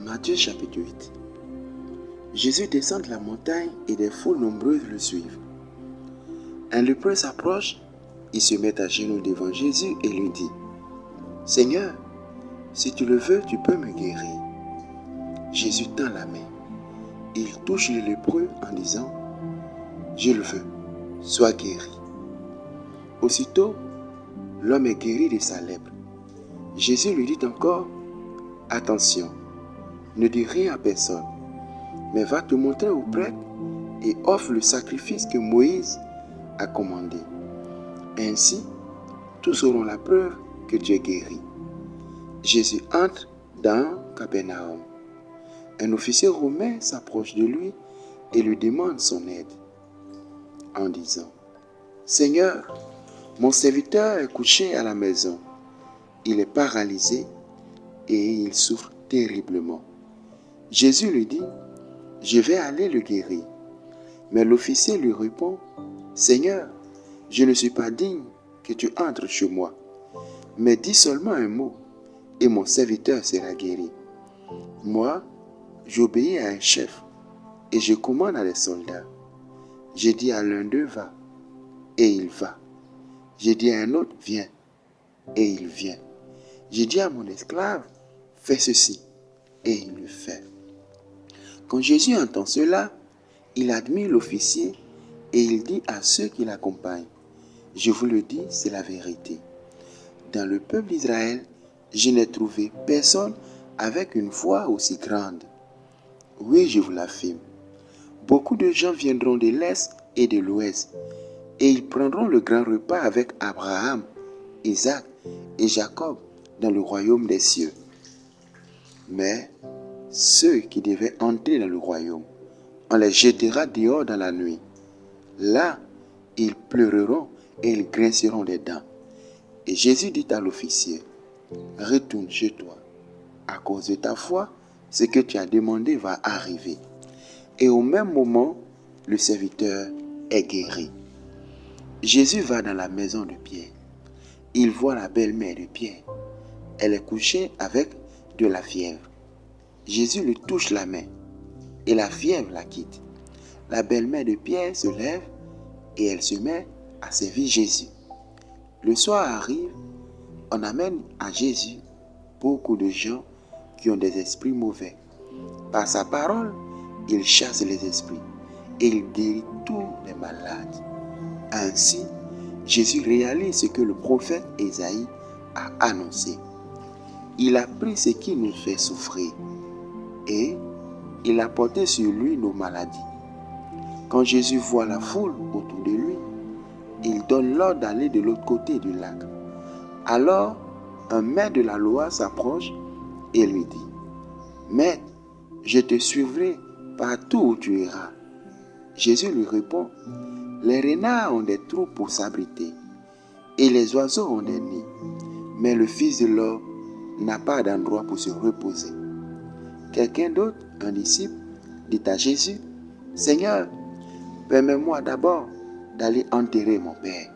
Matthieu chapitre 8. Jésus descend de la montagne et des foules nombreuses le suivent. Un lépreux s'approche, il se met à genoux devant Jésus et lui dit : « Seigneur, si tu le veux, tu peux me guérir. » Jésus tend la main. Il touche le lépreux en disant : « Je le veux, sois guéri. » Aussitôt, l'homme est guéri de sa lèpre. Jésus lui dit encore : « Attention, ne dis rien à personne, mais va te montrer au prêtre et offre le sacrifice que Moïse a commandé. Ainsi, tous auront la preuve que tu es guéri. » Jésus entre dans Capernaum. Un officier romain s'approche de lui et lui demande son aide en disant : « Seigneur, mon serviteur est couché à la maison. Il est paralysé et il souffre terriblement. » Jésus lui dit : « Je vais aller le guérir. » Mais l'officier lui répond : « Seigneur, je ne suis pas digne que tu entres chez moi, mais dis seulement un mot et mon serviteur sera guéri. Moi, j'obéis à un chef et je commande à des soldats. Je dis à l'un d'eux : va, et il va. Je dis à un autre : viens, et il vient. Je dis à mon esclave : fais ceci, et il le fait. » Quand Jésus entend cela, il admire l'officier et il dit à ceux qui l'accompagnent : « Je vous le dis, c'est la vérité. Dans le peuple d'Israël, je n'ai trouvé personne avec une foi aussi grande. Oui, je vous l'affirme. Beaucoup de gens viendront de l'Est et de l'Ouest, et ils prendront le grand repas avec Abraham, Isaac et Jacob dans le royaume des cieux. Mais ceux qui devaient entrer dans le royaume, on les jettera dehors dans la nuit. Là, ils pleureront et ils grinceront des dents. » Et Jésus dit à l'officier : « Retourne chez toi. À cause de ta foi, ce que tu as demandé va arriver. » Et au même moment, le serviteur est guéri. Jésus va dans la maison de Pierre. Il voit la belle-mère de Pierre. Elle est couchée avec de la fièvre. Jésus lui touche la main et la fièvre la quitte. La belle-mère de Pierre se lève et elle se met à servir Jésus. Le soir arrive, on amène à Jésus beaucoup de gens qui ont des esprits mauvais. Par sa parole, il chasse les esprits et il guérit tous les malades. Ainsi, Jésus réalise ce que le prophète Ésaïe a annoncé. Il a pris ce qui nous fait souffrir et il a porté sur lui nos maladies. Quand Jésus voit la foule autour de lui, il donne l'ordre d'aller de l'autre côté du lac. Alors, un maître de la loi s'approche et lui dit : « Maître, je te suivrai partout où tu iras. » Jésus lui répond : « Les renards ont des trous pour s'abriter et les oiseaux ont des nids, mais le Fils de l'homme n'a pas d'endroit pour se reposer. » Quelqu'un d'autre, un disciple, dit à Jésus : « Seigneur, permets-moi d'abord d'aller enterrer mon Père. »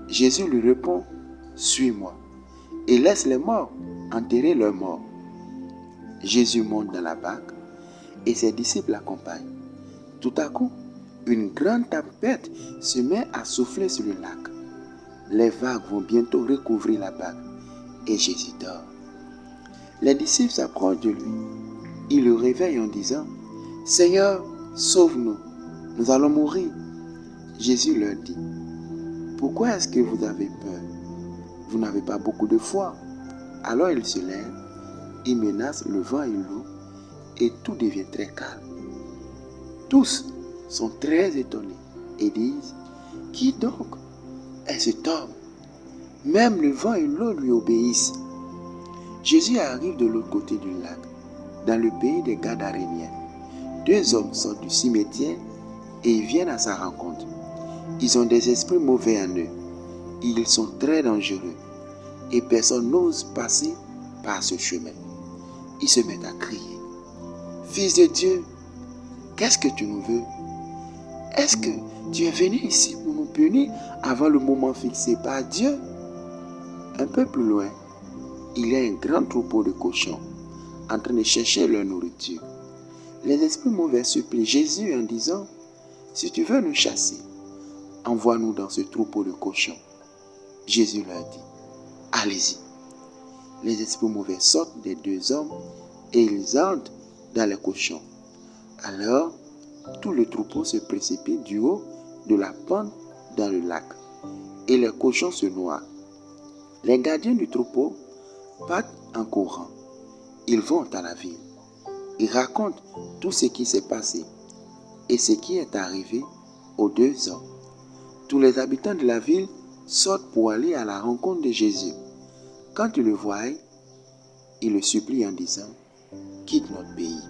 Jésus lui répond : « Suis-moi et laisse les morts enterrer leurs morts. » Jésus monte dans la barque et ses disciples l'accompagnent. Tout à coup, une grande tempête se met à souffler sur le lac. Les vagues vont bientôt recouvrir la barque et Jésus dort. Les disciples s'approchent de lui. Ils le réveillent en disant : « Seigneur, sauve-nous, nous allons mourir. » Jésus leur dit : « Pourquoi est-ce que vous avez peur? Vous n'avez pas beaucoup de foi. » Alors il se lève, il menace le vent et l'eau, et tout devient très calme. Tous sont très étonnés et disent : « Qui donc est cet homme? Même le vent et l'eau lui obéissent. » Jésus arrive de l'autre côté du lac, dans le pays des Gadaréniens. Deux hommes sortent du cimetière et ils viennent à sa rencontre. Ils ont des esprits mauvais en eux. Ils sont très dangereux et personne n'ose passer par ce chemin. Ils se mettent à crier : « Fils de Dieu, qu'est-ce que tu nous veux? Est-ce que tu es venu ici pour nous punir avant le moment fixé par Dieu? » Un peu plus loin, il y a un grand troupeau de cochons en train de chercher leur nourriture. Les esprits mauvais supplient Jésus en disant, « Si tu veux nous chasser, envoie-nous dans ce troupeau de cochons. » Jésus leur dit, « Allez-y. » Les esprits mauvais sortent des deux hommes et ils entrent dans les cochons. Alors, tout le troupeau se précipite du haut de la pente dans le lac et les cochons se noient. Les gardiens du troupeau partent en courant. Ils vont à la ville. Ils racontent tout ce qui s'est passé et ce qui est arrivé aux deux hommes. Tous les habitants de la ville sortent pour aller à la rencontre de Jésus. Quand ils le voient, ils le supplient en disant, « Quitte notre pays. »